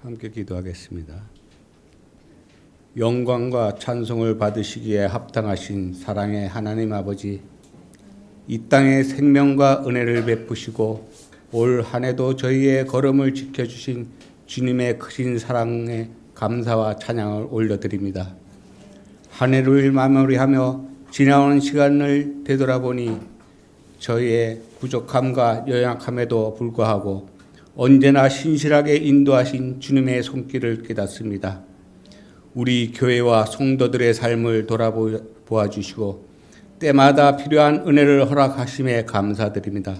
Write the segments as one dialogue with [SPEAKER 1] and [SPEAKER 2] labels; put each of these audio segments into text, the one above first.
[SPEAKER 1] 함께 기도하겠습니다. 영광과 찬송을 받으시기에 합당하신 사랑의 하나님 아버지, 이 땅에 생명과 은혜를 베푸시고 올 한 해도 저희의 걸음을 지켜주신 주님의 크신 사랑에 감사와 찬양을 올려드립니다. 한 해를 마무리하며 지나오는 시간을 되돌아보니 저희의 부족함과 연약함에도 불구하고 언제나 신실하게 인도하신 주님의 손길을 깨닫습니다. 우리 교회와 성도들의 삶을 돌아보아 주시고 때마다 필요한 은혜를 허락하심에 감사드립니다.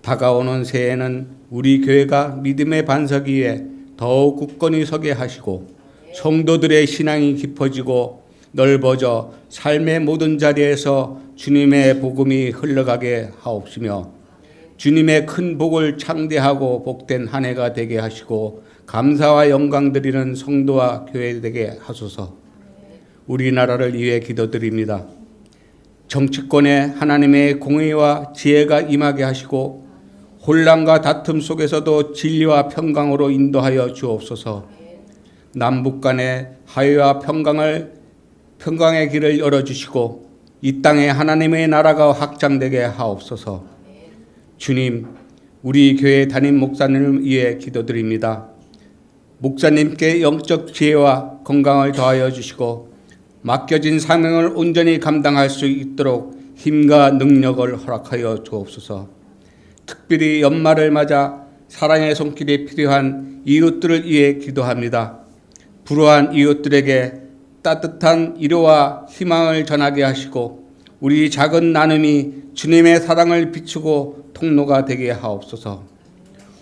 [SPEAKER 1] 다가오는 새해에는 우리 교회가 믿음의 반석 위에 더욱 굳건히 서게 하시고 성도들의 신앙이 깊어지고 넓어져 삶의 모든 자리에서 주님의 복음이 흘러가게 하옵시며 주님의 큰 복을 창대하고 복된 한 해가 되게 하시고 감사와 영광 드리는 성도와 교회 되게 하소서. 우리나라를 위해 기도드립니다. 정치권에 하나님의 공의와 지혜가 임하게 하시고 혼란과 다툼 속에서도 진리와 평강으로 인도하여 주옵소서. 남북 간의 화해와 평강의 길을 열어주시고 이 땅에 하나님의 나라가 확장되게 하옵소서. 주님, 우리 교회 담임 목사님을 위해 기도드립니다. 목사님께 영적 지혜와 건강을 더하여 주시고 맡겨진 사명을 온전히 감당할 수 있도록 힘과 능력을 허락하여 주옵소서. 특별히 연말을 맞아 사랑의 손길이 필요한 이웃들을 위해 기도합니다. 불우한 이웃들에게 따뜻한 위로와 희망을 전하게 하시고 우리 작은 나눔이 주님의 사랑을 비추고 통로가 되게 하옵소서.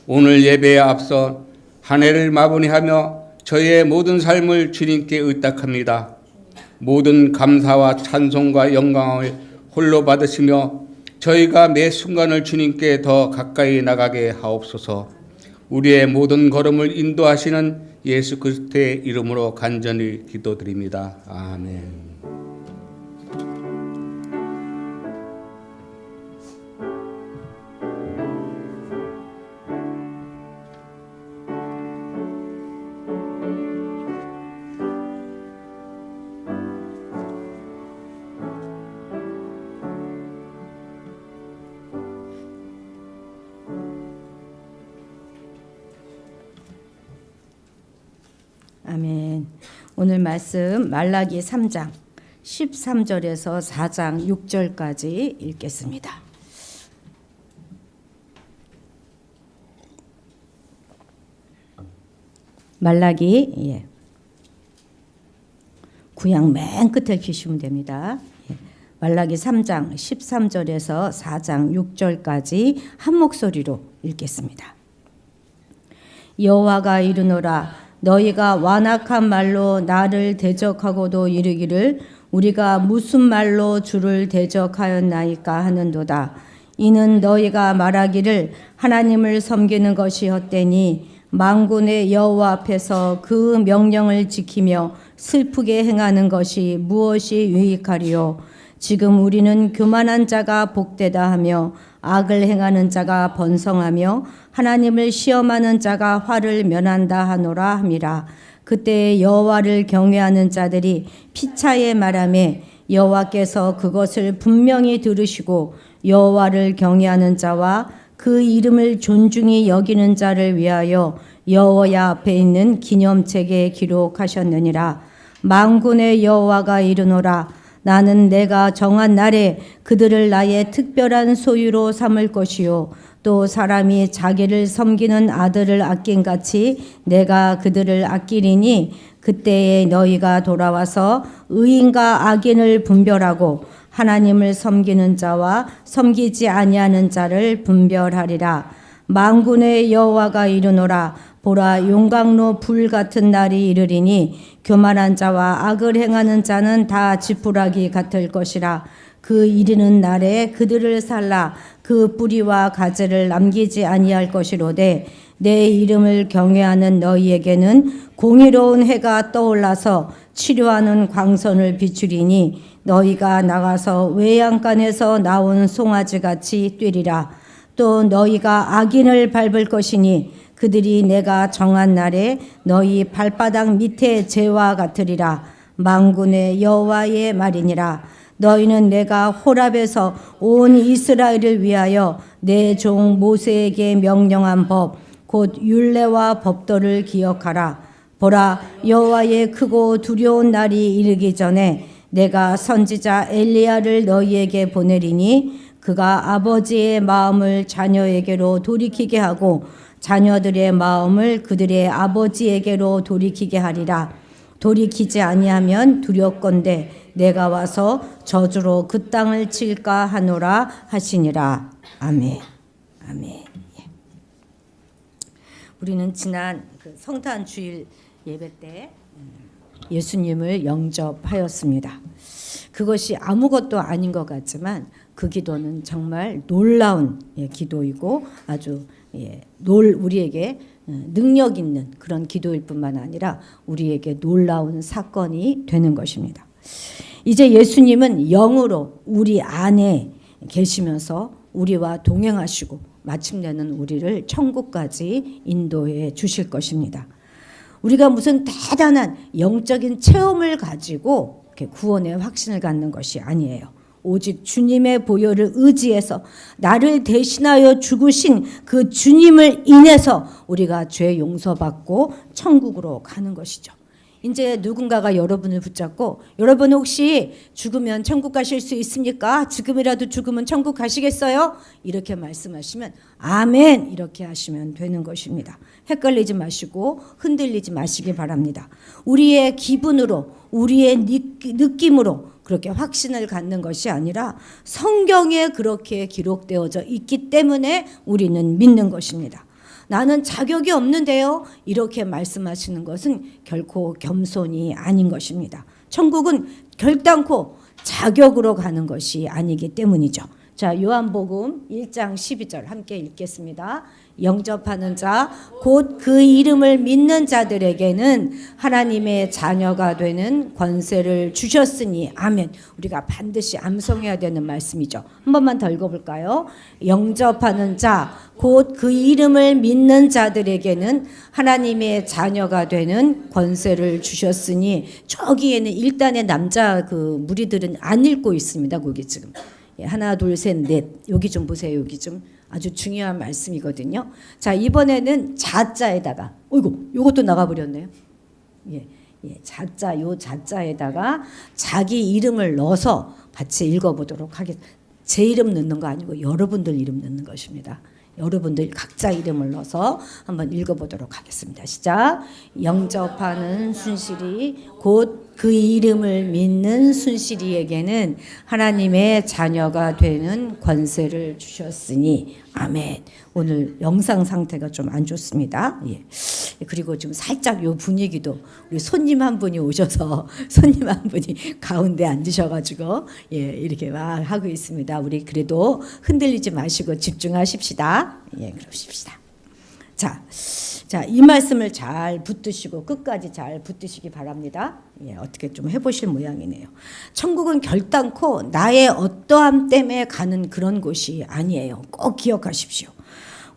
[SPEAKER 1] 오늘 예배에 앞서 한 해를 마무리하며 저희의 모든 삶을 주님께 의탁합니다. 모든 감사와 찬송과 영광을 홀로 받으시며 저희가 매 순간을 주님께 더 가까이 나가게 하옵소서. 우리의 모든 걸음을 인도하시는 예수 그리스도의 이름으로 간절히 기도드립니다. 아멘.
[SPEAKER 2] 아멘. 오늘 말씀 말라기 3장 13절에서 4장 6절까지 읽겠습니다. 말라기 구약 맨 끝에 켜시면 됩니다. 말라기 3장 13절에서 4장 6절까지 한 목소리로 읽겠습니다. 여호와가 이르노라 너희가 완악한 말로 나를 대적하고도 이르기를 우리가 무슨 말로 주를 대적하였나이까 하는도다. 이는 너희가 말하기를 하나님을 섬기는 것이 헛되니 만군의 여호와 앞에서 그 명령을 지키며 슬프게 행하는 것이 무엇이 유익하리요. 지금 우리는 교만한 자가 복되다 하며 악을 행하는 자가 번성하며 하나님을 시험하는 자가 화를 면한다 하노라 함이라. 그때 여호와를 경외하는 자들이 피차에 말하매 여호와께서 그것을 분명히 들으시고 여호와를 경외하는 자와 그 이름을 존중히 여기는 자를 위하여 여호와 앞에 있는 기념책에 기록하셨느니라. 만군의 여호와가 이르노라 나는 내가 정한 날에 그들을 나의 특별한 소유로 삼을 것이요 또 사람이 자기를 섬기는 아들을 아낀같이 내가 그들을 아끼리니 그때에 너희가 돌아와서 의인과 악인을 분별하고 하나님을 섬기는 자와 섬기지 아니하는 자를 분별하리라. 만군의 여호와가 이르노라 보라 용광로 불 같은 날이 이르리니 교만한 자와 악을 행하는 자는 다 지푸라기 같을 것이라. 그 이르는 날에 그들을 살라 그 뿌리와 가지를 남기지 아니할 것이로되 내 이름을 경외하는 너희에게는 공의로운 해가 떠올라서 치료하는 광선을 비추리니 너희가 나가서 외양간에서 나온 송아지같이 뛰리라. 또 너희가 악인을 밟을 것이니 그들이 내가 정한 날에 너희 발바닥 밑에 재와 같으리라. 만군의 여호와의 말이니라. 너희는 내가 호랍에서 온 이스라엘을 위하여 내 종 모세에게 명령한 법 곧 율례와 법도를 기억하라. 보라, 여호와의 크고 두려운 날이 이르기 전에 내가 선지자 엘리야를 너희에게 보내리니 그가 아버지의 마음을 자녀에게로 돌이키게 하고 자녀들의 마음을 그들의 아버지에게로 돌이키게 하리라. 돌이키지 아니하면 두렵건대 내가 와서 저주로 그 땅을 칠까 하노라 하시니라. 아멘. 아멘. 예. 우리는 지난 그 성탄 주일 예배 때 예수님을 영접하였습니다. 그것이 아무것도 아닌 것 같지만 그 기도는 정말 놀라운 기도이고 아주 우리에게 능력 있는 그런 기도일 뿐만 아니라 우리에게 놀라운 사건이 되는 것입니다. 이제 예수님은 영으로 우리 안에 계시면서 우리와 동행하시고 마침내는 우리를 천국까지 인도해 주실 것입니다. 우리가 무슨 대단한 영적인 체험을 가지고 구원의 확신을 갖는 것이 아니에요. 오직 주님의 보혈을 의지해서 나를 대신하여 죽으신 그 주님을 인해서 우리가 죄 용서받고 천국으로 가는 것이죠. 이제 누군가가 여러분을 붙잡고 여러분 혹시 죽으면 천국 가실 수 있습니까? 지금이라도 죽으면 천국 가시겠어요? 이렇게 말씀하시면 아멘 이렇게 하시면 되는 것입니다. 헷갈리지 마시고 흔들리지 마시기 바랍니다. 우리의 기분으로 우리의 느낌으로 그렇게 확신을 갖는 것이 아니라 성경에 그렇게 기록되어져 있기 때문에 우리는 믿는 것입니다. 나는 자격이 없는데요. 이렇게 말씀하시는 것은 결코 겸손이 아닌 것입니다. 천국은 결단코 자격으로 가는 것이 아니기 때문이죠. 자, 요한복음 1장 12절 함께 읽겠습니다. 영접하는 자, 곧 그 이름을 믿는 자들에게는 하나님의 자녀가 되는 권세를 주셨으니 아멘. 우리가 반드시 암송해야 되는 말씀이죠. 한 번만 더 읽어볼까요? 영접하는 자, 곧 그 이름을 믿는 자들에게는 하나님의 자녀가 되는 권세를 주셨으니 저기에는 일단의 남자 그 무리들은 안 읽고 있습니다. 거기 지금. 하나 둘 셋 넷 여기 좀 보세요. 여기 좀 아주 중요한 말씀이거든요. 자, 이번에는 자자에다가 요것도 나가버렸네요. 자자 요 자자에다가 자기 이름을 넣어서 같이 읽어보도록 하겠습니다. 제 이름 넣는 거 아니고 여러분들 이름 넣는 것입니다. 여러분들 각자 이름을 넣어서 한번 읽어보도록 하겠습니다. 시작. 영접하는 순실이 곧 그 이름을 믿는 순실이에게는 하나님의 자녀가 되는 권세를 주셨으니 아멘. 오늘 영상 상태가 좀 안 좋습니다. 그리고 좀 살짝 요 분위기도 우리 손님 한 분이 오셔서 손님 한 분이 가운데 앉으셔가지고 이렇게 막 하고 있습니다. 우리 그래도 흔들리지 마시고 집중하십시다. 그러십시다. 자, 이 말씀을 잘 붙드시고 끝까지 잘 붙드시기 바랍니다. 어떻게 좀 해보실 모양이네요. 천국은 결단코 나의 어떠함 때문에 가는 그런 곳이 아니에요. 꼭 기억하십시오.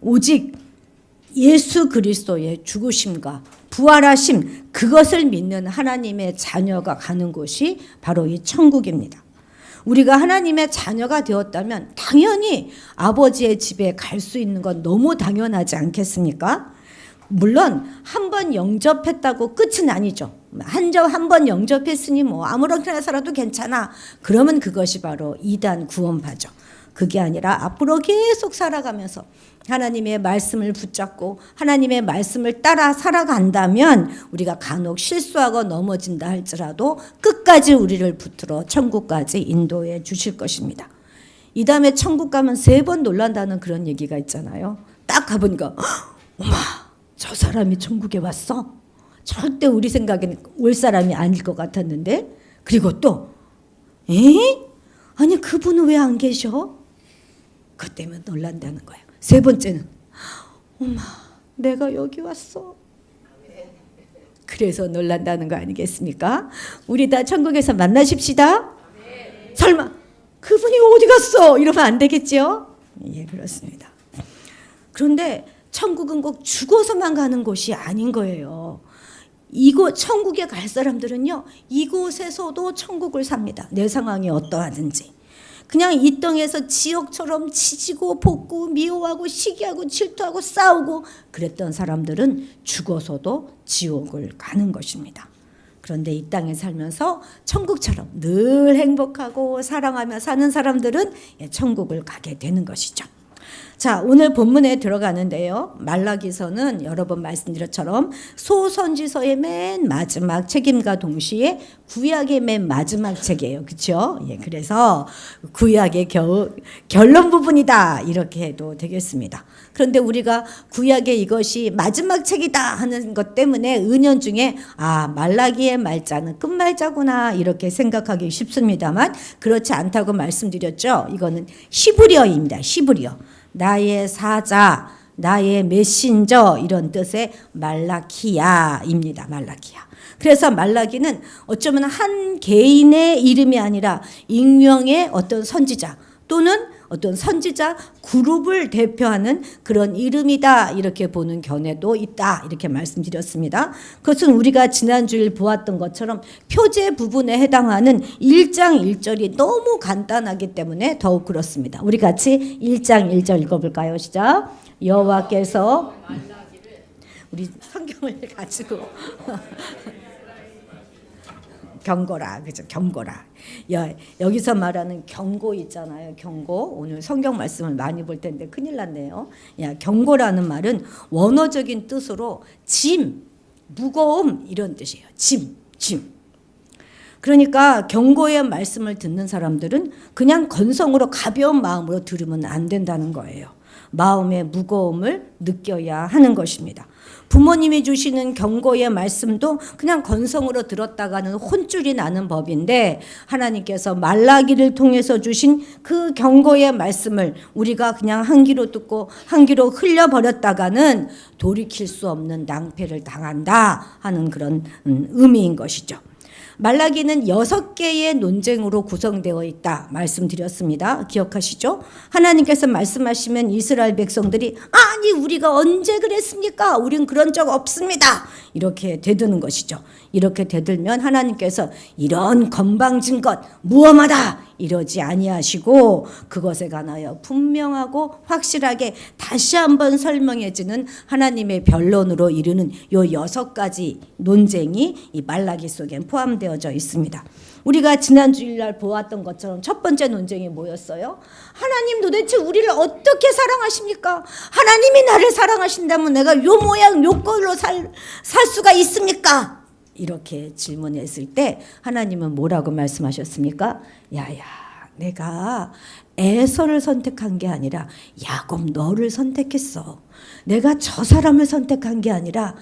[SPEAKER 2] 오직 예수 그리스도의 죽으심과 부활하심 그것을 믿는 하나님의 자녀가 가는 곳이 바로 이 천국입니다. 우리가 하나님의 자녀가 되었다면 당연히 아버지의 집에 갈 수 있는 건 너무 당연하지 않겠습니까? 물론 한 번 영접했다고 끝은 아니죠. 한 번 영접했으니 뭐 아무렇게나 살아도 괜찮아. 그러면 그것이 바로 2단 구원파죠. 그게 아니라 앞으로 계속 살아가면서 하나님의 말씀을 붙잡고 하나님의 말씀을 따라 살아간다면 우리가 간혹 실수하고 넘어진다 할지라도 끝까지 우리를 붙들어 천국까지 인도해 주실 것입니다. 이 다음에 천국 가면 3번 놀란다는 그런 얘기가 있잖아요. 딱 가보니까 어머 저 사람이 천국에 왔어? 절대 우리 생각에는 올 사람이 아닐 것 같았는데 그리고 또 아니 그분은 왜 안 계셔? 그것 때문에 놀란다는 거예요. 3번째는 엄마 내가 여기 왔어. 그래서 놀란다는 거 아니겠습니까? 우리 다 천국에서 만나십시다. 설마 그분이 어디 갔어? 이러면 안 되겠죠? 그렇습니다. 그런데 천국은 꼭 죽어서만 가는 곳이 아닌 거예요. 이곳 천국에 갈 사람들은요, 이곳에서도 천국을 삽니다. 내 상황이 어떠하든지. 그냥 이 땅에서 지옥처럼 치지고 볶고 미워하고 시기하고 질투하고 싸우고 그랬던 사람들은 죽어서도 지옥을 가는 것입니다. 그런데 이 땅에 살면서 천국처럼 늘 행복하고 사랑하며 사는 사람들은 천국을 가게 되는 것이죠. 자, 오늘 본문에 들어가는데요. 말라기서는 여러 번 말씀드렸처럼 소선지서의 맨 마지막 책임과 동시에 구약의 맨 마지막 책이에요. 그렇죠? 예, 그래서 구약의 결론 부분이다 이렇게 해도 되겠습니다. 그런데 우리가 구약의 이것이 마지막 책이다 하는 것 때문에 은연중에 말라기의 말자는 끝말자구나 이렇게 생각하기 쉽습니다만 그렇지 않다고 말씀드렸죠. 이거는 히브리어입니다. 히브리어. 나의 사자, 나의 메신저 이런 뜻의 말라키야입니다. 말라키야. 그래서 말라기는 어쩌면 한 개인의 이름이 아니라 익명의 어떤 선지자 또는 어떤 선지자 그룹을 대표하는 그런 이름이다 이렇게 보는 견해도 있다 이렇게 말씀드렸습니다. 그것은 우리가 지난주일 보았던 것처럼 표제 부분에 해당하는 1장 1절이 너무 간단하기 때문에 더욱 그렇습니다. 우리 같이 1장 1절 읽어볼까요? 시작. 여호와께서 우리 성경을 가지고 경고라, 그죠? 경고라. 여기서 말하는 경고 있잖아요. 경고. 오늘 성경 말씀을 많이 볼 텐데 큰일 났네요. 경고라는 말은 원어적인 뜻으로 짐, 무거움 이런 뜻이에요. 짐. 그러니까 경고의 말씀을 듣는 사람들은 그냥 건성으로 가벼운 마음으로 들으면 안 된다는 거예요. 마음의 무거움을 느껴야 하는 것입니다. 부모님이 주시는 경고의 말씀도 그냥 건성으로 들었다가는 혼쭐이 나는 법인데 하나님께서 말라기를 통해서 주신 그 경고의 말씀을 우리가 그냥 한 귀로 듣고 한 귀로 흘려버렸다가는 돌이킬 수 없는 낭패를 당한다 하는 그런 의미인 것이죠. 말라기는 6개의 논쟁으로 구성되어 있다 말씀드렸습니다. 기억하시죠? 하나님께서 말씀하시면 이스라엘 백성들이 아니 우리가 언제 그랬습니까? 우린 그런 적 없습니다. 이렇게 대드는 것이죠. 이렇게 대들면 하나님께서 이런 건방진 것 무엄하다 이러지 아니하시고 그것에 관하여 분명하고 확실하게 다시 한번 설명해주는 하나님의 변론으로 이르는 요 6가지 논쟁이 이 말라기 속에 포함되어져 있습니다. 우리가 지난 주일날 보았던 것처럼 첫 번째 논쟁이 뭐였어요? 하나님 도대체 우리를 어떻게 사랑하십니까? 하나님이 나를 사랑하신다면 내가 요 모양 요 꼴로 살 수가 있습니까? 이렇게 질문했을 때 하나님은 뭐라고 말씀하셨습니까? 야야 내가 에서를 선택한 게 아니라 야곱 너를 선택했어. 내가 저 사람을 선택한 게 아니라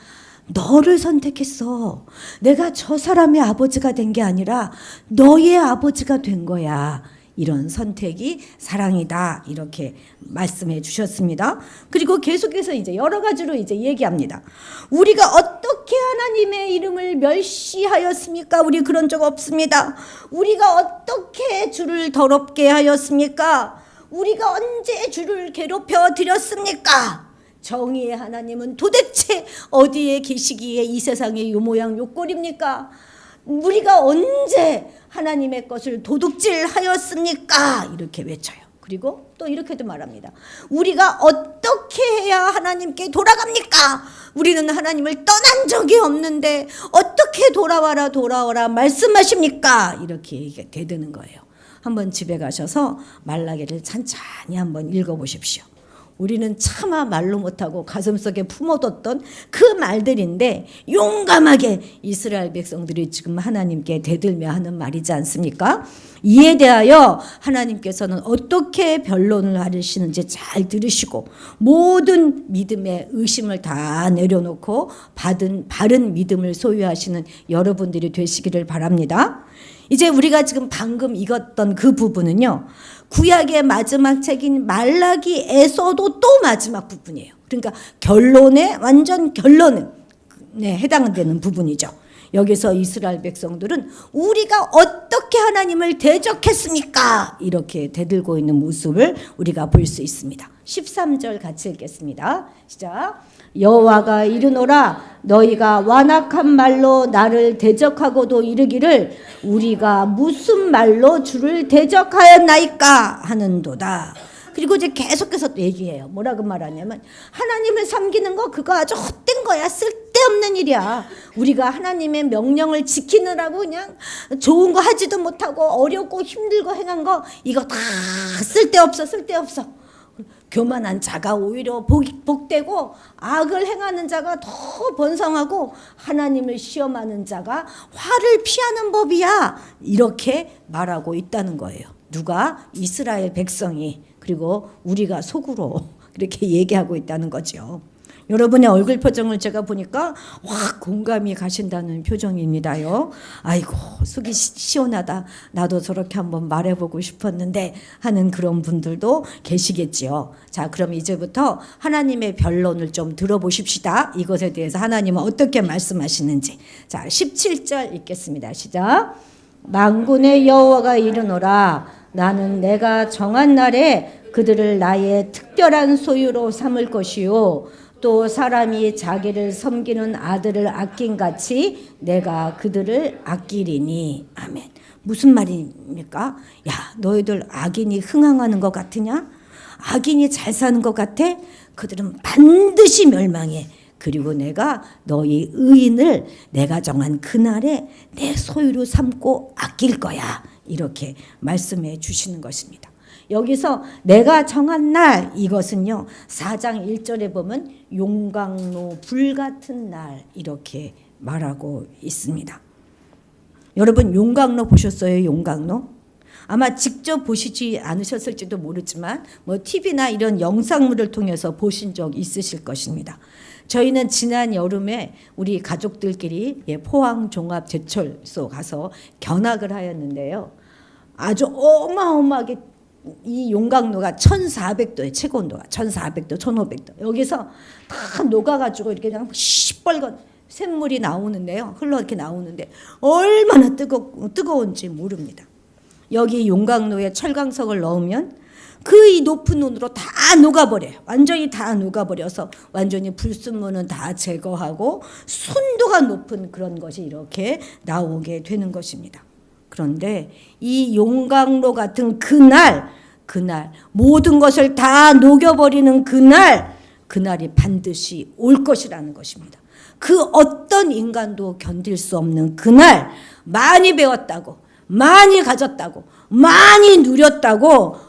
[SPEAKER 2] 너를 선택했어. 내가 저 사람의 아버지가 된 게 아니라 너의 아버지가 된 거야. 이런 선택이 사랑이다. 이렇게 말씀해 주셨습니다. 그리고 계속해서 이제 여러 가지로 이제 얘기합니다. 우리가 어떻게 하나님의 이름을 멸시하였습니까? 우리 그런 적 없습니다. 우리가 어떻게 주를 더럽게 하였습니까? 우리가 언제 주를 괴롭혀 드렸습니까? 정의의 하나님은 도대체 어디에 계시기에 이 세상에 요 모양 요 꼴입니까? 우리가 언제 하나님의 것을 도둑질하였습니까? 이렇게 외쳐요. 그리고 또 이렇게도 말합니다. 우리가 어떻게 해야 하나님께 돌아갑니까? 우리는 하나님을 떠난 적이 없는데 어떻게 돌아와라 말씀하십니까? 이렇게 대드는 거예요. 한번 집에 가셔서 말라기를 찬찬히 한번 읽어보십시오. 우리는 차마 말로 못하고 가슴속에 품어뒀던 그 말들인데 용감하게 이스라엘 백성들이 지금 하나님께 대들며 하는 말이지 않습니까? 이에 대하여 하나님께서는 어떻게 변론을 하시는지 잘 들으시고 모든 믿음의 의심을 다 내려놓고 바른 믿음을 소유하시는 여러분들이 되시기를 바랍니다. 이제 우리가 지금 방금 읽었던 그 부분은요. 구약의 마지막 책인 말라기에서도 또 마지막 부분이에요. 그러니까 완전 결론에 해당되는 부분이죠. 여기서 이스라엘 백성들은 우리가 어떻게 하나님을 대적했습니까? 이렇게 대들고 있는 모습을 우리가 볼 수 있습니다. 13절 같이 읽겠습니다. 시작. 여호와가 이르노라 너희가 완악한 말로 나를 대적하고도 이르기를 우리가 무슨 말로 주를 대적하였나이까 하는도다. 그리고 이제 계속해서 또 얘기해요. 뭐라고 말하냐면 하나님을 섬기는 거 그거 아주 헛된 거야. 쓸데없는 일이야. 우리가 하나님의 명령을 지키느라고 그냥 좋은 거 하지도 못하고 어렵고 힘들고 행한 거 이거 다 쓸데없어. 교만한 자가 오히려 복되고 악을 행하는 자가 더 번성하고 하나님을 시험하는 자가 화를 피하는 법이야. 이렇게 말하고 있다는 거예요. 누가? 이스라엘 백성이. 그리고 우리가 속으로 이렇게 얘기하고 있다는 거죠. 여러분의 얼굴 표정을 제가 보니까 확 공감이 가신다는 표정입니다요. 아이고 속이 시원하다. 나도 저렇게 한번 말해보고 싶었는데 하는 그런 분들도 계시겠지요. 자, 그럼 이제부터 하나님의 변론을 좀 들어보십시다. 이것에 대해서 하나님은 어떻게 말씀하시는지. 자, 17절 읽겠습니다. 시작. 만군의 여호와가 이르노라 나는 내가 정한 날에 그들을 나의 특별한 소유로 삼을 것이요 또 사람이 자기를 섬기는 아들을 아낀같이 내가 그들을 아끼리니. 아멘. 무슨 말입니까? 야, 너희들 악인이 흥황하는 것 같으냐? 악인이 잘 사는 것 같아? 그들은 반드시 멸망해. 그리고 내가 너희 의인을 내가 정한 그날에 내 소유로 삼고 아낄 거야. 이렇게 말씀해 주시는 것입니다. 여기서 내가 정한 날 이것은요 4장 1절에 보면 용광로 불같은 날 이렇게 말하고 있습니다. 여러분 용광로 보셨어요? 용광로? 아마 직접 보시지 않으셨을지도 모르지만 뭐 TV나 이런 영상물을 통해서 보신 적 있으실 것입니다. 저희는 지난 여름에 우리 가족들끼리 포항 종합제철소 가서 견학을 하였는데요. 아주 어마어마하게 이 용광로가 1400도에 최고 온도가 1400도, 1500도 여기서 다 녹아가지고 이렇게 그냥 시뻘건 샘물이 나오는데요. 흘러 이렇게 나오는데 얼마나 뜨거운지 모릅니다. 여기 용광로에 철광석을 넣으면 그 이 높은 온도로 다 녹아버려요. 완전히 다 녹아버려서 완전히 불순물은 다 제거하고 순도가 높은 그런 것이 이렇게 나오게 되는 것입니다. 그런데 이 용광로 같은 그날 모든 것을 다 녹여버리는 그날이 반드시 올 것이라는 것입니다. 그 어떤 인간도 견딜 수 없는 그날 많이 배웠다고 많이 가졌다고 많이 누렸다고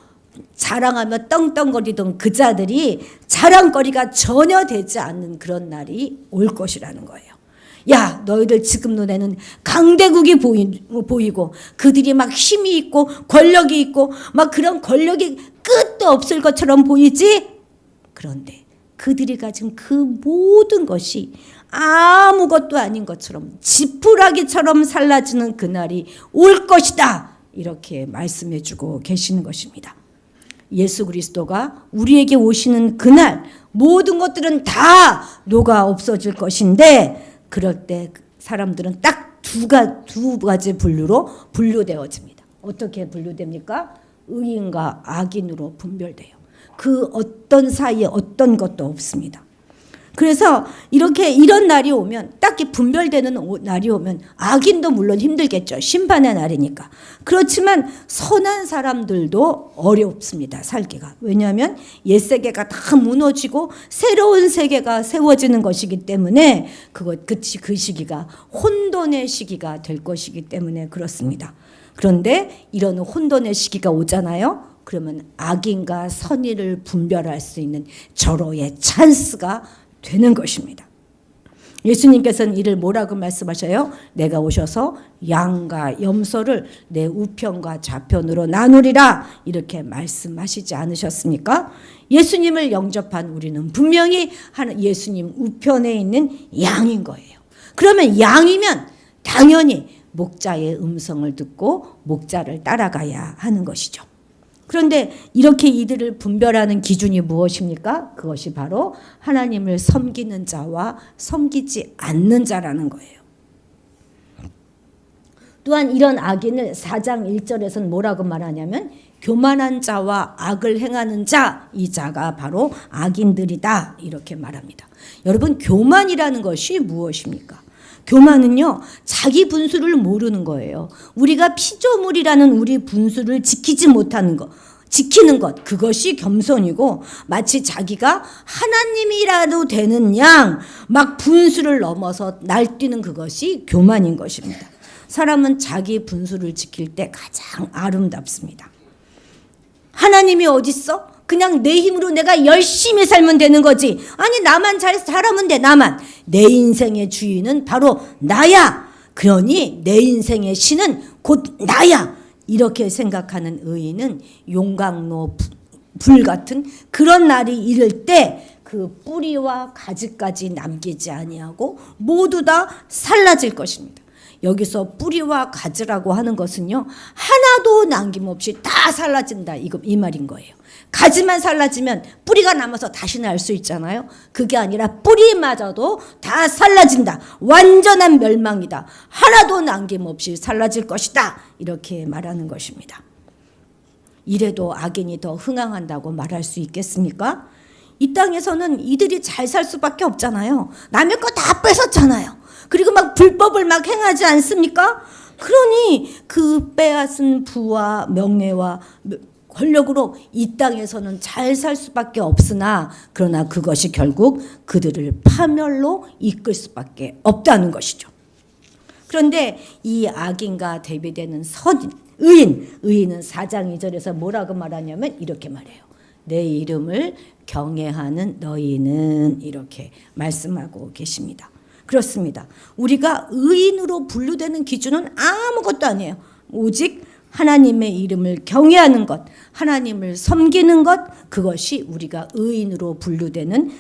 [SPEAKER 2] 자랑하며 떵떵거리던 그 자들이 자랑거리가 전혀 되지 않는 그런 날이 올 것이라는 거예요. 야, 너희들 지금 눈에는 강대국이 보이고 그들이 막 힘이 있고 권력이 있고 막 그런 권력이 끝도 없을 것처럼 보이지? 그런데 그들이 가진 그 모든 것이 아무것도 아닌 것처럼 지푸라기처럼 살라지는 그날이 올 것이다. 이렇게 말씀해 주고 계시는 것입니다. 예수 그리스도가 우리에게 오시는 그날 모든 것들은 다 녹아 없어질 것인데 그럴 때 사람들은 딱 두 가지 분류로 분류되어집니다. 어떻게 분류됩니까? 의인과 악인으로 분별돼요. 그 어떤 사이에 어떤 것도 없습니다. 그래서 이런 날이 오면 딱히 분별되는 날이 오면 악인도 물론 힘들겠죠. 심판의 날이니까. 그렇지만 선한 사람들도 어렵습니다. 살기가. 왜냐하면 옛세계가 다 무너지고 새로운 세계가 세워지는 것이기 때문에 그 시기가 혼돈의 시기가 될 것이기 때문에 그렇습니다. 그런데 이런 혼돈의 시기가 오잖아요. 그러면 악인과 선의를 분별할 수 있는 절호의 찬스가 되는 것입니다. 예수님께서는 이를 뭐라고 말씀하셔요? 내가 오셔서 양과 염소를 내 우편과 좌편으로 나누리라 이렇게 말씀하시지 않으셨습니까? 예수님을 영접한 우리는 분명히 예수님 우편에 있는 양인 거예요. 그러면 양이면 당연히 목자의 음성을 듣고 목자를 따라가야 하는 것이죠. 그런데 이렇게 이들을 분별하는 기준이 무엇입니까? 그것이 바로 하나님을 섬기는 자와 섬기지 않는 자라는 거예요. 또한 이런 악인을 4장 1절에서는 뭐라고 말하냐면 교만한 자와 악을 행하는 자, 이 자가 바로 악인들이다 이렇게 말합니다. 여러분, 교만이라는 것이 무엇입니까? 교만은요, 자기 분수를 모르는 거예요. 우리가 피조물이라는 우리 분수를 지키지 못하는 것, 지키는 것, 그것이 겸손이고, 마치 자기가 하나님이라도 되는 양 막 분수를 넘어서 날뛰는 그것이 교만인 것입니다. 사람은 자기 분수를 지킬 때 가장 아름답습니다. 하나님이 어딨어? 그냥 내 힘으로 내가 열심히 살면 되는 거지. 아니, 나만 잘 살아면 돼, 나만. 내 인생의 주인은 바로 나야. 그러니 내 인생의 신은 곧 나야. 이렇게 생각하는 의인은 용광로 불 같은 그런 날이 이를 때 그 뿌리와 가지까지 남기지 아니하고 모두 다 살라질 것입니다. 여기서 뿌리와 가지라고 하는 것은요, 하나도 남김없이 다 살라진다 이 말인 거예요. 가지만 살라지면 뿌리가 남아서 다시 날 수 있잖아요. 그게 아니라 뿌리마저도 다 살라진다. 완전한 멸망이다. 하나도 남김없이 살라질 것이다. 이렇게 말하는 것입니다. 이래도 악인이 더 흥황한다고 말할 수 있겠습니까? 이 땅에서는 이들이 잘 살 수밖에 없잖아요. 남의 거 다 뺏었잖아요. 그리고 막 불법을 막 행하지 않습니까? 그러니 그 빼앗은 부와 명예와 권력으로 이 땅에서는 잘 살 수밖에 없으나, 그러나 그것이 결국 그들을 파멸로 이끌 수밖에 없다는 것이죠. 그런데 이 악인과 대비되는 의인은 4장 2절에서 뭐라고 말하냐면 이렇게 말해요. 내 이름을 경외하는 너희는, 이렇게 말씀하고 계십니다. 그렇습니다. 우리가 의인으로 분류되는 기준은 아무것도 아니에요. 오직 하나님의 이름을 경외하는 것, 하나님을 섬기는 것, 그것이 우리가 의인으로 분류되는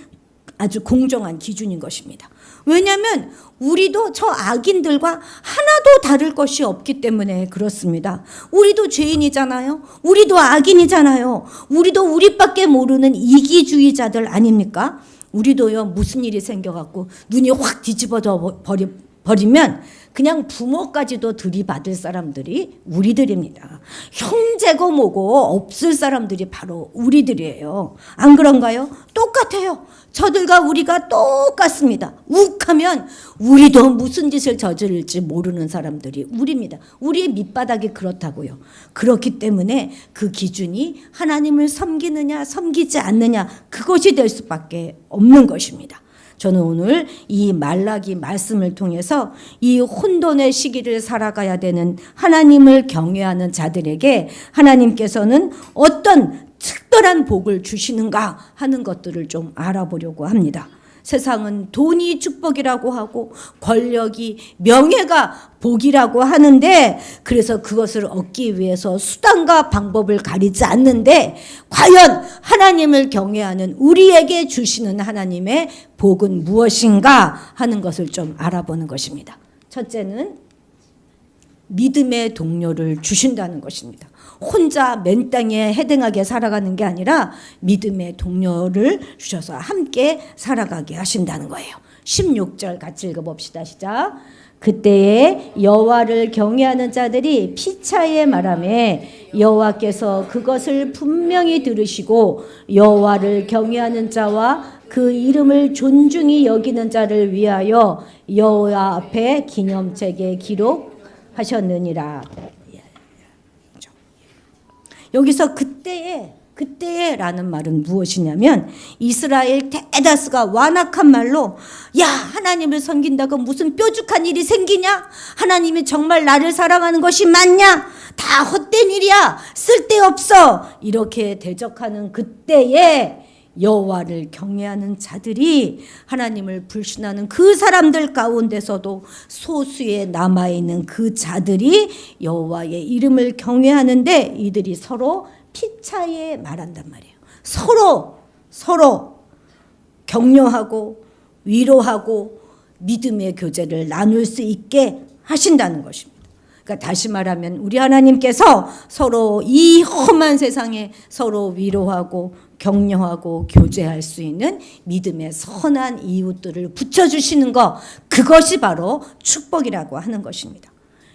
[SPEAKER 2] 아주 공정한 기준인 것입니다. 왜냐하면 우리도 저 악인들과 하나도 다를 것이 없기 때문에 그렇습니다. 우리도 죄인이잖아요. 우리도 악인이잖아요. 우리도 우리밖에 모르는 이기주의자들 아닙니까? 우리도요, 무슨 일이 생겨갖고 눈이 확 뒤집어져 버리면 그냥 부모까지도 들이받을 사람들이 우리들입니다. 형제고 뭐고 없을 사람들이 바로 우리들이에요. 안 그런가요? 똑같아요. 저들과 우리가 똑같습니다. 욱하면 우리도 무슨 짓을 저지를지 모르는 사람들이 우리입니다. 우리의 밑바닥이 그렇다고요. 그렇기 때문에 그 기준이 하나님을 섬기느냐 섬기지 않느냐, 그것이 될 수밖에 없는 것입니다. 저는 오늘 이 말라기 말씀을 통해서 이 혼돈의 시기를 살아가야 되는 하나님을 경외하는 자들에게 하나님께서는 어떤 특별한 복을 주시는가 하는 것들을 좀 알아보려고 합니다. 세상은 돈이 축복이라고 하고 권력이, 명예가 복이라고 하는데, 그래서 그것을 얻기 위해서 수단과 방법을 가리지 않는데, 과연 하나님을 경외하는 우리에게 주시는 하나님의 복은 무엇인가 하는 것을 좀 알아보는 것입니다. 첫째는 믿음의 동료를 주신다는 것입니다. 혼자 맨 땅에 해등하게 살아가는 게 아니라 믿음의 동료를 주셔서 함께 살아가게 하신다는 거예요. 16절 같이 읽어봅시다. 시작. 그때에 여호와를 경외하는 자들이 피차에 말하매 여호와께서 그것을 분명히 들으시고 여호와를 경외하는 자와 그 이름을 존중히 여기는 자를 위하여 여호와 앞에 기념책에 기록하셨느니라. 여기서 그때에라는 말은 무엇이냐면, 이스라엘 대다수가 완악한 말로, 야, 하나님을 섬긴다고 무슨 뾰족한 일이 생기냐? 하나님이 정말 나를 사랑하는 것이 맞냐? 다 헛된 일이야. 쓸데없어. 이렇게 대적하는 그때에 여호와를 경외하는 자들이, 하나님을 불신하는 그 사람들 가운데서도 소수에 남아있는 그 자들이 여호와의 이름을 경외하는데, 이들이 서로 피차에 말한단 말이에요. 서로 격려하고 위로하고 믿음의 교제를 나눌 수 있게 하신다는 것입니다. 그러니까 다시 말하면 우리 하나님께서 서로 이 험한 세상에 서로 위로하고 격려하고 교제할 수 있는 믿음의 선한 이웃들을 붙여주시는 것, 그것이 바로 축복이라고 하는 것입니다.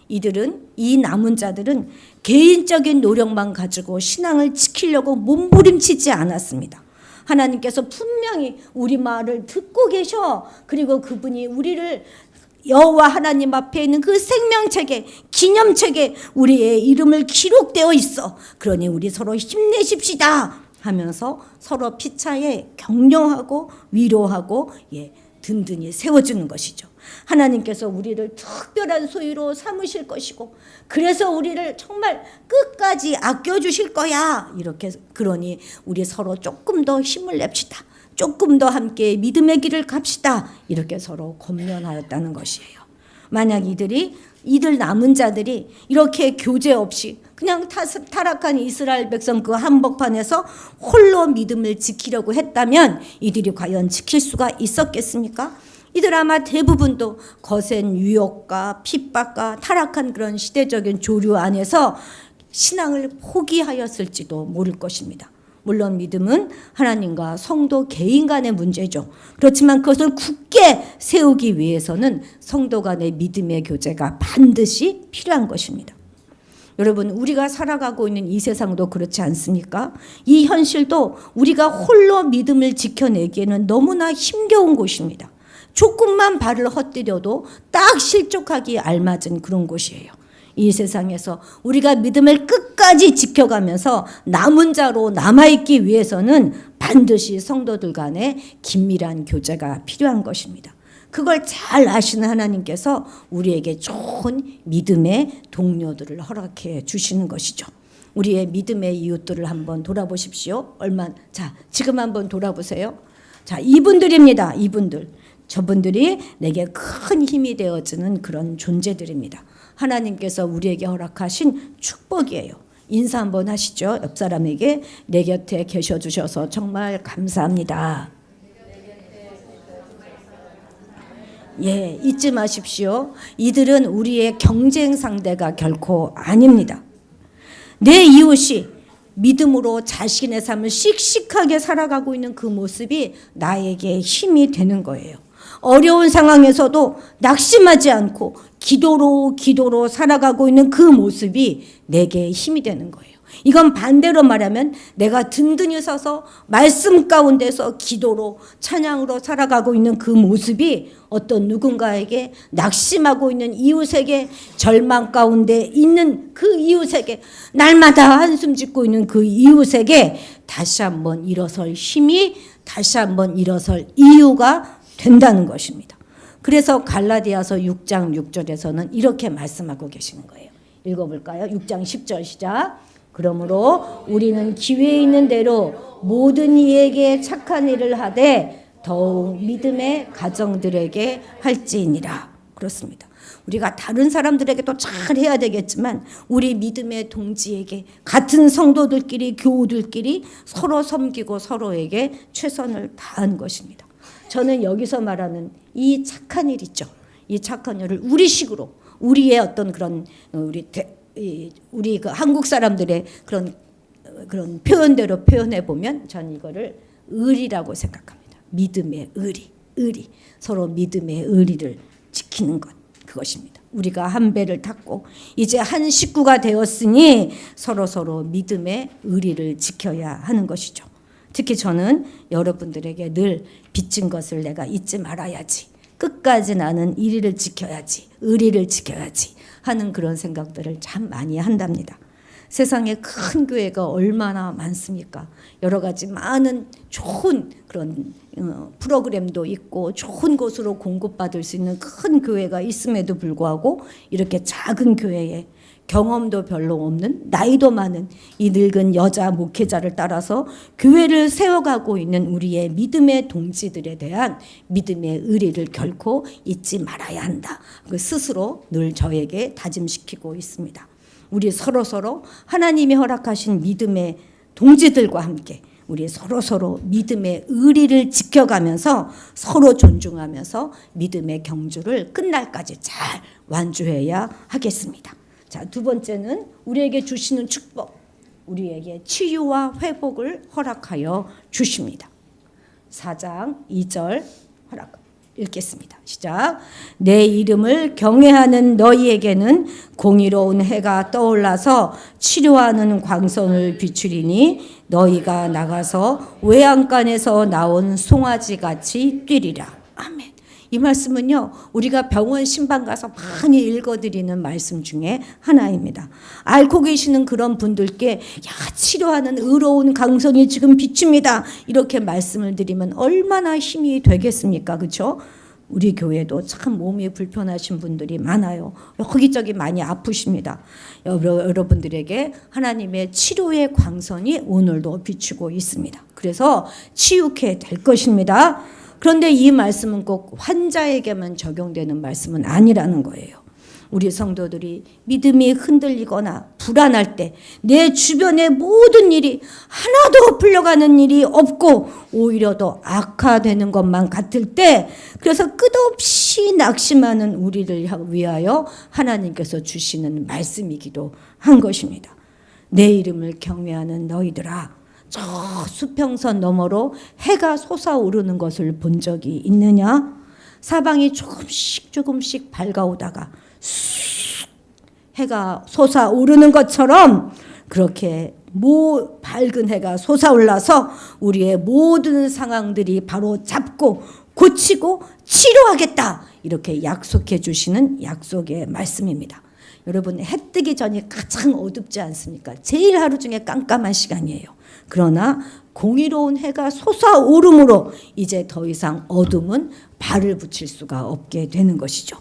[SPEAKER 2] 이들은, 이 남은 자들은 개인적인 노력만 가지고 신앙을 지키려고 몸부림치지 않았습니다. 하나님께서 분명히 우리 말을 듣고 계셔. 그리고 그분이 우리를 여호와 하나님 앞에 있는 그 생명책에, 기념책에 우리의 이름을 기록되어 있어. 그러니 우리 서로 힘내십시다 하면서 서로 피차에 격려하고 위로하고 든든히 세워주는 것이죠. 하나님께서 우리를 특별한 소유로 삼으실 것이고, 그래서 우리를 정말 끝까지 아껴주실 거야. 이렇게, 그러니 우리 서로 조금 더 힘을 냅시다. 조금 더 함께 믿음의 길을 갑시다. 이렇게 서로 권면하였다는 것이에요. 만약 이들 남은 자들이 이렇게 교제 없이 그냥 타락한 이스라엘 백성 그 한복판에서 홀로 믿음을 지키려고 했다면 이들이 과연 지킬 수가 있었겠습니까? 이들 아마 대부분도 거센 유혹과 핍박과 타락한 그런 시대적인 조류 안에서 신앙을 포기하였을지도 모를 것입니다. 물론 믿음은 하나님과 성도 개인 간의 문제죠. 그렇지만 그것을 굳게 세우기 위해서는 성도 간의 믿음의 교제가 반드시 필요한 것입니다. 여러분, 우리가 살아가고 있는 이 세상도 그렇지 않습니까? 이 현실도 우리가 홀로 믿음을 지켜내기에는 너무나 힘겨운 곳입니다. 조금만 발을 헛디뎌도 딱 실족하기에 알맞은 그런 곳이에요. 이 세상에서 우리가 믿음을 끝까지 지켜가면서 남은 자로 남아있기 위해서는 반드시 성도들 간의 긴밀한 교제가 필요한 것입니다. 그걸 잘 아시는 하나님께서 우리에게 좋은 믿음의 동료들을 허락해 주시는 것이죠. 우리의 믿음의 이웃들을 한번 돌아보십시오. 자, 지금 한번 돌아보세요. 자, 이분들입니다. 이분들. 저분들이 내게 큰 힘이 되어주는 그런 존재들입니다. 하나님께서 우리에게 허락하신 축복이에요. 인사 한번 하시죠. 옆 사람에게. 내 곁에 계셔 주셔서 정말 감사합니다. 잊지 마십시오. 이들은 우리의 경쟁 상대가 결코 아닙니다. 내 이웃이 믿음으로 자신의 삶을 씩씩하게 살아가고 있는 그 모습이 나에게 힘이 되는 거예요. 어려운 상황에서도 낙심하지 않고 기도로 살아가고 있는 그 모습이 내게 힘이 되는 거예요. 이건 반대로 말하면 내가 든든히 서서 말씀 가운데서 기도로 찬양으로 살아가고 있는 그 모습이 어떤 누군가에게 낙심하고 있는 이웃에게, 절망 가운데 있는 그 이웃에게, 날마다 한숨 짓고 있는 그 이웃에게 다시 한번 일어설 힘이, 다시 한번 일어설 이유가 된다는 것입니다. 그래서 갈라디아서 6장 6절에서는 이렇게 말씀하고 계시는 거예요. 읽어볼까요? 6장 10절 시작. 그러므로 우리는 기회 있는 대로 모든 이에게 착한 일을 하되 더욱 믿음의 가정들에게 할지니라. 그렇습니다. 우리가 다른 사람들에게도 잘 해야 되겠지만 우리 믿음의 동지에게, 같은 성도들끼리, 교우들끼리 서로 섬기고 서로에게 최선을 다한 것입니다. 저는 여기서 말하는 이 착한 일 있죠. 이 착한 일을 우리식으로, 우리의 어떤 그런 우리 그 한국 사람들의 그런 표현대로 표현해 보면 전 이거를 의리라고 생각합니다. 믿음의 의리, 서로 믿음의 의리를 지키는 것, 그것입니다. 우리가 한 배를 탔고 이제 한 식구가 되었으니 서로 믿음의 의리를 지켜야 하는 것이죠. 특히 저는 여러분들에게 늘 빚진 것을 내가 잊지 말아야지, 끝까지 나는 이리를 지켜야지, 의리를 지켜야지 하는 그런 생각들을 참 많이 한답니다. 세상에 큰 교회가 얼마나 많습니까? 여러 가지 많은 좋은 그런 프로그램도 있고 좋은 곳으로 공급받을 수 있는 큰 교회가 있음에도 불구하고 이렇게 작은 교회에 경험도 별로 없는, 나이도 많은 이 늙은 여자 목회자를 따라서 교회를 세워가고 있는 우리의 믿음의 동지들에 대한 믿음의 의리를 결코 잊지 말아야 한다. 그 스스로 늘 저에게 다짐시키고 있습니다. 우리 서로 하나님이 허락하신 믿음의 동지들과 함께 우리 서로 믿음의 의리를 지켜가면서 서로 존중하면서 믿음의 경주를 끝날까지 잘 완주해야 하겠습니다. 자, 두 번째는 우리에게 주시는 축복, 우리에게 치유와 회복을 허락하여 주십니다. 4장 2절 허락. 읽겠습니다. 시작. 내 이름을 경외하는 너희에게는 공의로운 해가 떠올라서 치료하는 광선을 비추리니 너희가 나가서 외양간에서 나온 송아지같이 뛰리라. 아멘. 이 말씀은요, 우리가 병원 신방 가서 많이 읽어드리는 말씀 중에 하나입니다. 앓고 계시는 그런 분들께 치료하는 의로운 강선이 지금 비춥니다, 이렇게 말씀을 드리면 얼마나 힘이 되겠습니까? 그렇죠? 우리 교회도 참 몸이 불편하신 분들이 많아요. 여기저기 많이 아프십니다. 여러분들에게 하나님의 치료의 광선이 오늘도 비추고 있습니다. 그래서 치유케 될 것입니다. 그런데 이 말씀은 꼭 환자에게만 적용되는 말씀은 아니라는 거예요. 우리 성도들이 믿음이 흔들리거나 불안할 때 내 주변의 모든 일이 하나도 풀려가는 일이 없고 오히려 더 악화되는 것만 같을 때, 그래서 끝없이 낙심하는 우리를 위하여 하나님께서 주시는 말씀이기도 한 것입니다. 내 이름을 경외하는 너희들아, 저 수평선 너머로 해가 솟아오르는 것을 본 적이 있느냐? 사방이 조금씩 밝아오다가 쑥 해가 솟아오르는 것처럼 그렇게 밝은 해가 솟아올라서 우리의 모든 상황들이 바로 잡고 고치고 치료하겠다, 이렇게 약속해 주시는 약속의 말씀입니다. 여러분, 해 뜨기 전이 가장 어둡지 않습니까? 제일 하루 중에 깜깜한 시간이에요. 그러나 공의로운 해가 솟아오름으로 이제 더 이상 어둠은 발을 붙일 수가 없게 되는 것이죠.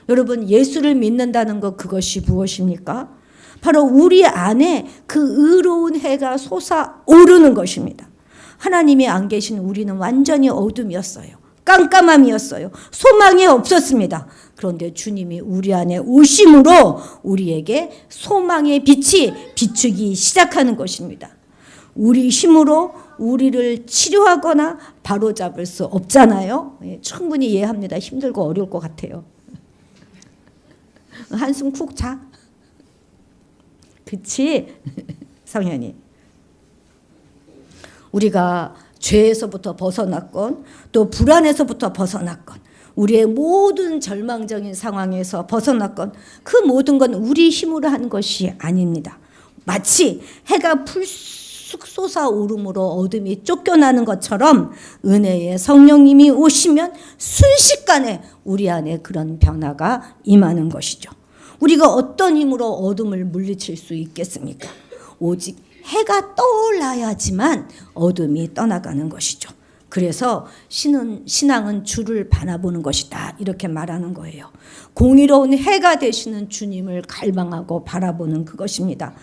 [SPEAKER 2] 여러분, 예수를 믿는다는 것, 그것이 무엇입니까? 바로 우리 안에 그 의로운 해가 솟아오르는 것입니다. 하나님이 안 계신 우리는 완전히 어둠이었어요. 깜깜함이었어요. 소망이 없었습니다. 그런데 주님이 우리 안에 오심으로 우리에게 소망의 빛이 비추기 시작하는 것입니다. 우리 힘으로 우리를 치료하거나 바로잡을 수 없잖아요. 충분히 이해합니다. 힘들고 어려울 것 같아요. 한숨 쿡 자. 그치? 성현이. 우리가 죄에서부터 벗어났건 또 불안에서부터 벗어났건 우리의 모든 절망적인 상황에서 벗어났건 그 모든 건 우리 힘으로 한 것이 아닙니다. 마치 해가 불쑥 솟아오름으로 어둠이 쫓겨나는 것처럼 은혜의 성령님이 오시면 순식간에 우리 안에 그런 변화가 임하는 것이죠. 우리가 어떤 힘으로 어둠을 물리칠 수 있겠습니까? 오직 해가 떠올라야지만 어둠이 떠나가는 것이죠. 그래서 신앙은 주를 바라보는 것이다, 이렇게 말하는 거예요. 공의로운 해가 되시는 주님을 갈망하고 바라보는 그것입니다.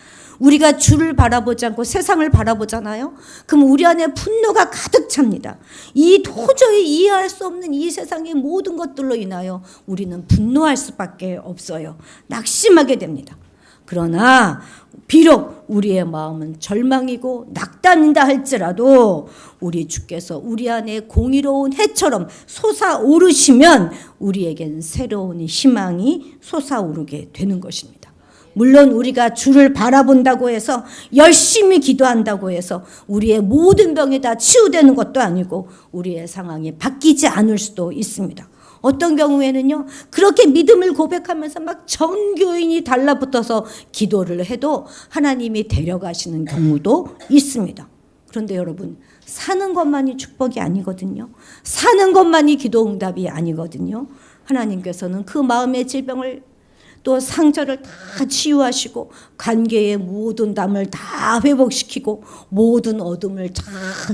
[SPEAKER 2] 우리가 주를 바라보지 않고 세상을 바라보잖아요. 그럼 우리 안에 분노가 가득 찹니다. 이 도저히 이해할 수 없는 이 세상의 모든 것들로 인하여 우리는 분노할 수밖에 없어요. 낙심하게 됩니다. 그러나 비록 우리의 마음은 절망이고 낙담인다 할지라도 우리 주께서 우리 안에 공의로운 해처럼 솟아오르시면 우리에겐 새로운 희망이 솟아오르게 되는 것입니다. 물론 우리가 주를 바라본다고 해서 열심히 기도한다고 해서 우리의 모든 병이 다 치유되는 것도 아니고 우리의 상황이 바뀌지 않을 수도 있습니다. 어떤 경우에는요, 그렇게 믿음을 고백하면서 막 정교인이 달라붙어서 기도를 해도 하나님이 데려가시는 경우도 있습니다. 그런데 여러분, 사는 것만이 축복이 아니거든요. 사는 것만이 기도 응답이 아니거든요. 하나님께서는 그 마음의 질병을 또 상처를 다 치유하시고 관계의 모든 담을 다 회복시키고 모든 어둠을 다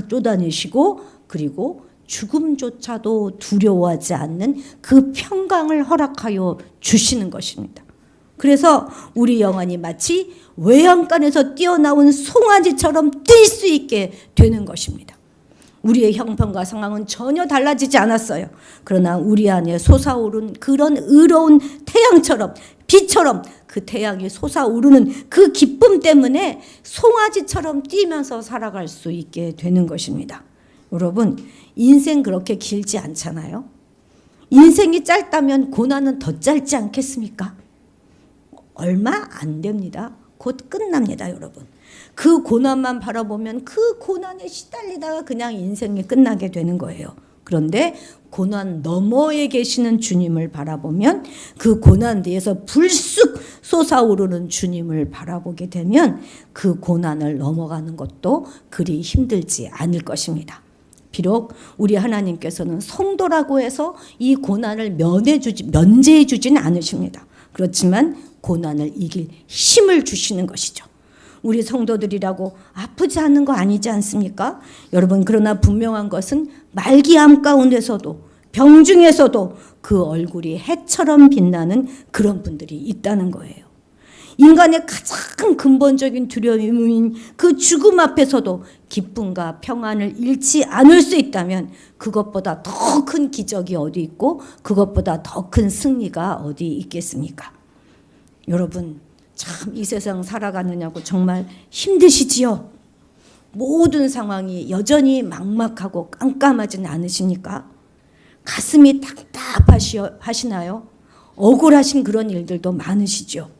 [SPEAKER 2] 쫓아내시고 그리고 죽음조차도 두려워하지 않는 그 평강을 허락하여 주시는 것입니다. 그래서 우리 영혼이 마치 외양간에서 뛰어나온 송아지처럼 뛸 수 있게 되는 것입니다. 우리의 형편과 상황은 전혀 달라지지 않았어요. 그러나 우리 안에 솟아오른 그런 의로운 태양처럼 빛처럼 그 태양이 솟아오르는 그 기쁨 때문에 송아지처럼 뛰면서 살아갈 수 있게 되는 것입니다. 여러분, 인생 그렇게 길지 않잖아요. 인생이 짧다면 고난은 더 짧지 않겠습니까? 얼마 안 됩니다. 곧 끝납니다, 여러분. 그 고난만 바라보면 그 고난에 시달리다가 그냥 인생이 끝나게 되는 거예요. 그런데 고난 너머에 계시는 주님을 바라보면 그 고난 뒤에서 불쑥 솟아오르는 주님을 바라보게 되면 그 고난을 넘어가는 것도 그리 힘들지 않을 것입니다. 비록 우리 하나님께서는 성도라고 해서 이 고난을 면제해 주진 않으십니다. 그렇지만 고난을 이길 힘을 주시는 것이죠. 우리 성도들이라고 아프지 않는 거 아니지 않습니까? 여러분, 그러나 분명한 것은 말기암 가운데서도 병 중에서도 그 얼굴이 해처럼 빛나는 그런 분들이 있다는 거예요. 인간의 가장 근본적인 두려움인 그 죽음 앞에서도 기쁨과 평안을 잃지 않을 수 있다면 그것보다 더 큰 기적이 어디 있고 그것보다 더 큰 승리가 어디 있겠습니까? 여러분, 참 이 세상 살아가느냐고 정말 힘드시지요? 모든 상황이 여전히 막막하고 깜깜하진 않으십니까? 가슴이 답답하시나요? 억울하신 그런 일들도 많으시죠?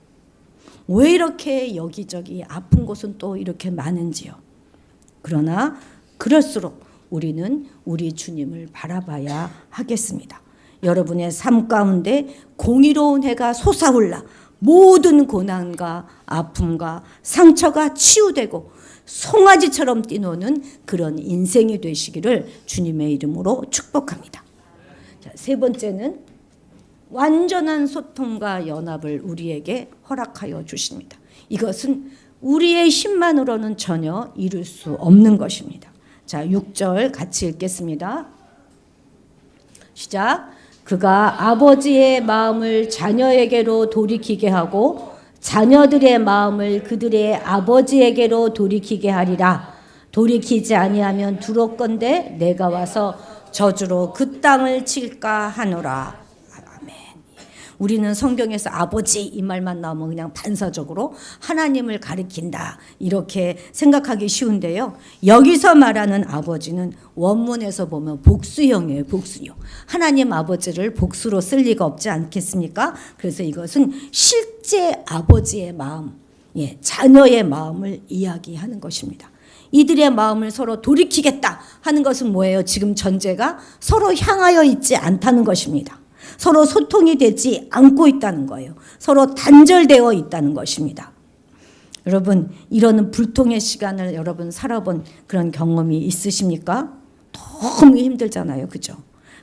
[SPEAKER 2] 왜 이렇게 여기저기 아픈 곳은 또 이렇게 많은지요? 그러나 그럴수록 우리는 우리 주님을 바라봐야 하겠습니다. 여러분의 삶 가운데 공의로운 해가 솟아올라 모든 고난과 아픔과 상처가 치유되고 송아지처럼 뛰노는 그런 인생이 되시기를 주님의 이름으로 축복합니다. 자, 세 번째는 완전한 소통과 연합을 우리에게 허락하여 주십니다. 이것은 우리의 힘만으로는 전혀 이룰 수 없는 것입니다. 자, 6절 같이 읽겠습니다. 시작. 그가 아버지의 마음을 자녀에게로 돌이키게 하고 자녀들의 마음을 그들의 아버지에게로 돌이키게 하리라. 돌이키지 아니하면 두렵건대 내가 와서 저주로 그 땅을 칠까 하노라. 아멘. 우리는 성경에서 아버지 이 말만 나오면 그냥 반사적으로 하나님을 가리킨다 이렇게 생각하기 쉬운데요. 여기서 말하는 아버지는 원문에서 보면 복수형이에요. 복수형. 하나님 아버지를 복수로 쓸 리가 없지 않겠습니까? 그래서 이것은 실제 아버지의 마음, 자녀의 마음을 이야기하는 것입니다. 이들의 마음을 서로 돌이키겠다 하는 것은 뭐예요? 지금 전제가 서로 향하여 있지 않다는 것입니다. 서로 소통이 되지 않고 있다는 거예요. 서로 단절되어 있다는 것입니다. 여러분, 이런 불통의 시간을 여러분 살아본 그런 경험이 있으십니까? 너무 힘들잖아요. 그죠?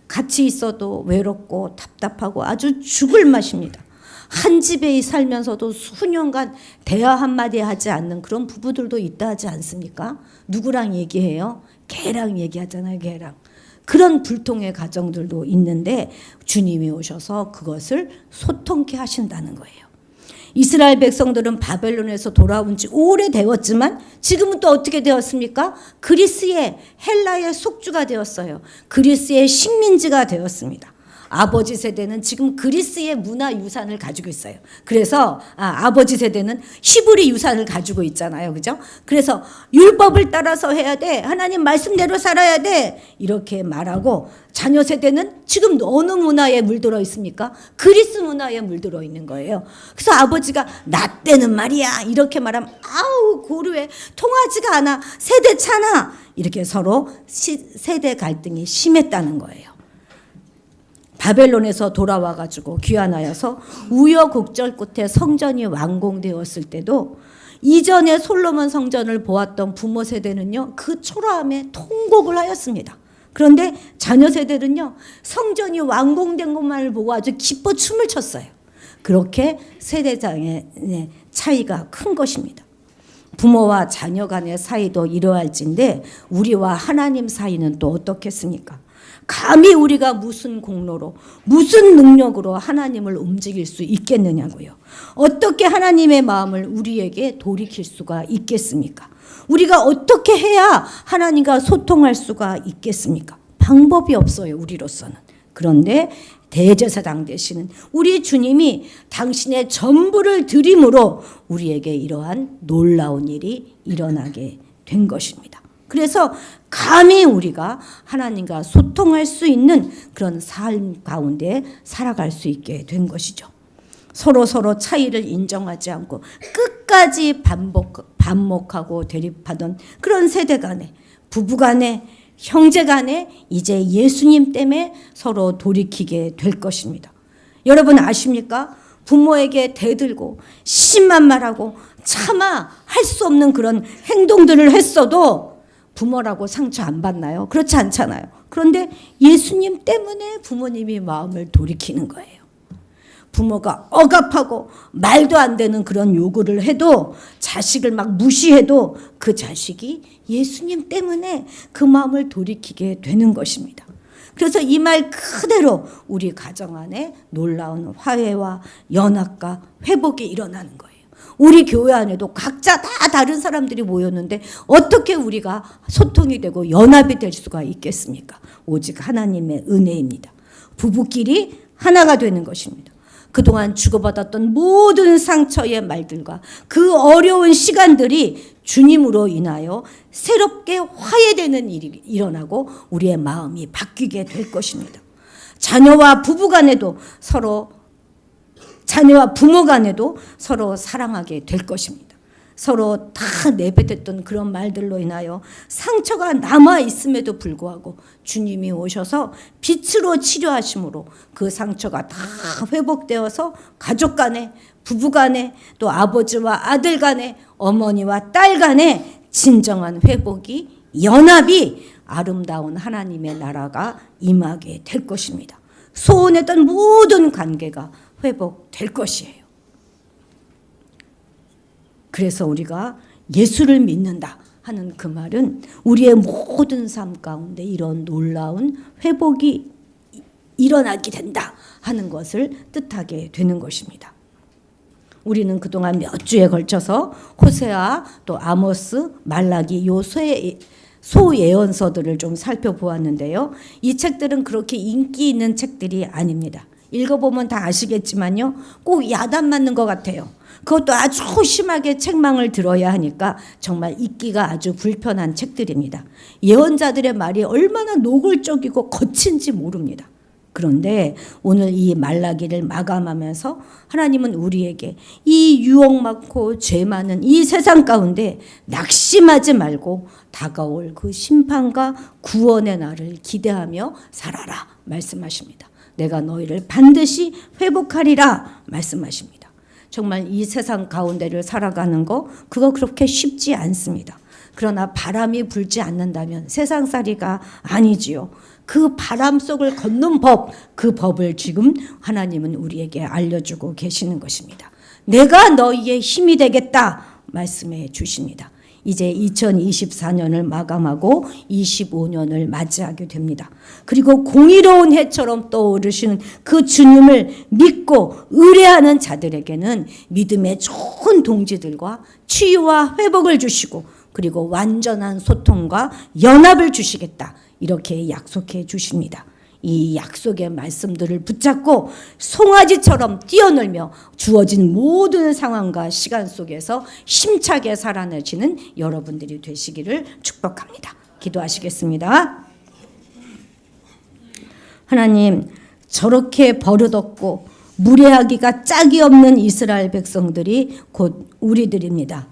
[SPEAKER 2] 같이 있어도 외롭고 답답하고 아주 죽을 맛입니다. 한 집에 살면서도 수년간 대화 한마디 하지 않는 그런 부부들도 있다 하지 않습니까? 누구랑 얘기해요? 개랑 얘기하잖아요. 개랑. 그런 불통의 가정들도 있는데 주님이 오셔서 그것을 소통케 하신다는 거예요. 이스라엘 백성들은 바벨론에서 돌아온 지 오래되었지만 지금은 또 어떻게 되었습니까? 그리스의 헬라의 속주가 되었어요. 그리스의 식민지가 되었습니다. 아버지 세대는 지금 그리스의 문화 유산을 가지고 있어요. 그래서 아버지 세대는 히브리 유산을 가지고 있잖아요. 그죠? 그래서 율법을 따라서 해야 돼. 하나님 말씀대로 살아야 돼. 이렇게 말하고 자녀 세대는 지금 어느 문화에 물들어 있습니까? 그리스 문화에 물들어 있는 거예요. 그래서 아버지가 나 때는 말이야 이렇게 말하면 아우 고루해 통하지가 않아 세대 차나 이렇게 서로 세대 갈등이 심했다는 거예요. 바벨론에서 돌아와가지고 귀환하여서 우여곡절 끝에 성전이 완공되었을 때도 이전에 솔로몬 성전을 보았던 부모 세대는요 그 초라함에 통곡을 하였습니다. 그런데 자녀 세대는요 성전이 완공된 것만을 보고 아주 기뻐 춤을 췄어요. 그렇게 세대장의 차이가 큰 것입니다. 부모와 자녀 간의 사이도 이러할진데 우리와 하나님 사이는 또 어떻겠습니까? 감히 우리가 무슨 공로로 무슨 능력으로 하나님을 움직일 수 있겠느냐고요. 어떻게 하나님의 마음을 우리에게 돌이킬 수가 있겠습니까? 우리가 어떻게 해야 하나님과 소통할 수가 있겠습니까? 방법이 없어요. 우리로서는. 그런데 대제사장 되시는 우리 주님이 당신의 전부를 드림으로 우리에게 이러한 놀라운 일이 일어나게 된 것입니다. 그래서 감히 우리가 하나님과 소통할 수 있는 그런 삶 가운데 살아갈 수 있게 된 것이죠. 서로 차이를 인정하지 않고 끝까지 반목하고 대립하던 그런 세대 간에 부부 간에 형제간에 이제 예수님 때문에 서로 돌이키게 될 것입니다. 여러분 아십니까? 부모에게 대들고 심한 말하고 차마 할 수 없는 그런 행동들을 했어도 부모라고 상처 안 받나요? 그렇지 않잖아요. 그런데 예수님 때문에 부모님이 마음을 돌이키는 거예요. 부모가 억압하고 말도 안 되는 그런 요구를 해도, 자식을 막 무시해도 그 자식이 예수님 때문에 그 마음을 돌이키게 되는 것입니다. 그래서 이 말 그대로 우리 가정 안에 놀라운 화해와 연합과 회복이 일어나는 거예요. 우리 교회 안에도 각자 다 다른 사람들이 모였는데 어떻게 우리가 소통이 되고 연합이 될 수가 있겠습니까? 오직 하나님의 은혜입니다. 부부끼리 하나가 되는 것입니다. 그동안 주고받았던 모든 상처의 말들과 그 어려운 시간들이 주님으로 인하여 새롭게 화해되는 일이 일어나고 우리의 마음이 바뀌게 될 것입니다. 자녀와 부부 간에도 자녀와 부모 간에도 서로 사랑하게 될 것입니다. 서로 다 내뱉었던 그런 말들로 인하여 상처가 남아있음에도 불구하고 주님이 오셔서 빛으로 치료하심으로 그 상처가 다 회복되어서 가족 간에, 부부 간에, 또 아버지와 아들 간에, 어머니와 딸 간에 진정한 회복이, 연합이, 아름다운 하나님의 나라가 임하게 될 것입니다. 소원했던 모든 관계가 회복될 것이에요. 그래서 우리가 예수를 믿는다 하는 그 말은 우리의 모든 삶 가운데 이런 놀라운 회복이 일어나게 된다 하는 것을 뜻하게 되는 것입니다. 우리는 그동안 몇 주에 걸쳐서 호세아, 또 아모스, 말라기, 요 소예언서들을 좀 살펴보았는데요. 이 책들은 그렇게 인기 있는 책들이 아닙니다. 읽어보면 다 아시겠지만요, 꼭 야단 맞는 것 같아요. 그것도 아주 심하게 책망을 들어야 하니까 정말 읽기가 아주 불편한 책들입니다. 예언자들의 말이 얼마나 노골적이고 거친지 모릅니다. 그런데 오늘 이 말라기를 마감하면서 하나님은 우리에게 이 유혹 많고 죄 많은 이 세상 가운데 낙심하지 말고 다가올 그 심판과 구원의 날을 기대하며 살아라 말씀하십니다. 내가 너희를 반드시 회복하리라 말씀하십니다. 정말 이 세상 가운데를 살아가는 거, 그거 그렇게 쉽지 않습니다. 그러나 바람이 불지 않는다면 세상살이가 아니지요. 그 바람 속을 걷는 법, 그 법을 지금 하나님은 우리에게 알려주고 계시는 것입니다. 내가 너희의 힘이 되겠다 말씀해 주십니다. 이제 2024년을 마감하고 25년을 맞이하게 됩니다. 그리고 공의로운 해처럼 떠오르시는 그 주님을 믿고 의뢰하는 자들에게는 믿음의 좋은 동지들과 치유와 회복을 주시고, 그리고 완전한 소통과 연합을 주시겠다 이렇게 약속해 주십니다. 이 약속의 말씀들을 붙잡고 송아지처럼 뛰어놀며 주어진 모든 상황과 시간 속에서 힘차게 살아내시는 여러분들이 되시기를 축복합니다. 기도하시겠습니다. 하나님, 저렇게 버릇없고 무례하기가 짝이 없는 이스라엘 백성들이 곧 우리들입니다.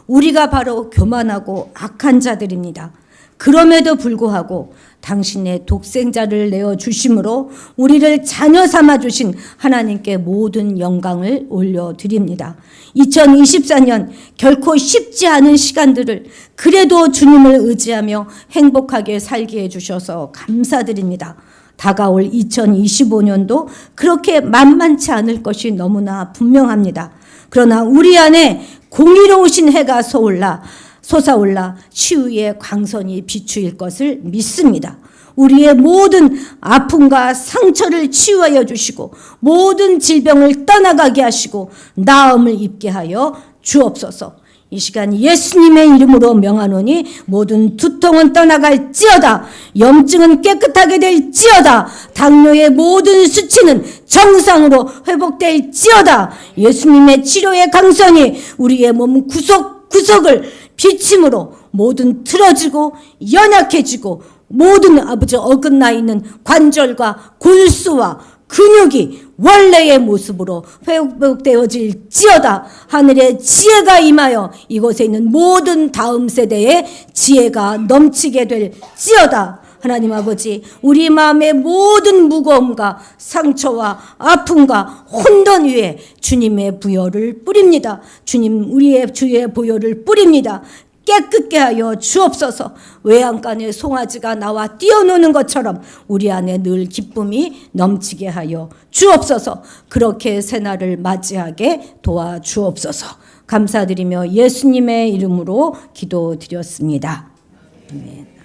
[SPEAKER 2] 우리가 바로 교만하고 악한 자들입니다. 그럼에도 불구하고 당신의 독생자를 내어주심으로 우리를 자녀 삼아주신 하나님께 모든 영광을 올려드립니다. 2024년 결코 쉽지 않은 시간들을 그래도 주님을 의지하며 행복하게 살게 해주셔서 감사드립니다. 다가올 2025년도 그렇게 만만치 않을 것이 너무나 분명합니다. 그러나 우리 안에 공의로우신 해가 솟아올라 치유의 광선이 비추일 것을 믿습니다. 우리의 모든 아픔과 상처를 치유하여 주시고 모든 질병을 떠나가게 하시고 나음을 입게 하여 주옵소서. 이 시간 예수님의 이름으로 명하노니 모든 두통은 떠나갈지어다. 염증은 깨끗하게 될지어다. 당뇨의 모든 수치는 정상으로 회복될지어다. 예수님의 치료의 강선이 우리의 몸 구석구석을 비침으로 모든 틀어지고 연약해지고 모든 아버지 어긋나 있는 관절과 골수와 근육이 원래의 모습으로 회복되어질지어다. 하늘의 지혜가 임하여 이곳에 있는 모든 다음 세대의 지혜가 넘치게 될지어다. 하나님 아버지, 우리 마음의 모든 무거움과 상처와 아픔과 혼돈 위에 주님의 부여를 뿌립니다. 주님, 우리의 주의 부여를 뿌립니다. 깨끗게 하여 주옵소서. 외양간에 송아지가 나와 뛰어노는 것처럼 우리 안에 늘 기쁨이 넘치게 하여 주옵소서. 그렇게 새날을 맞이하게 도와주옵소서. 감사드리며 예수님의 이름으로 기도드렸습니다. 아멘.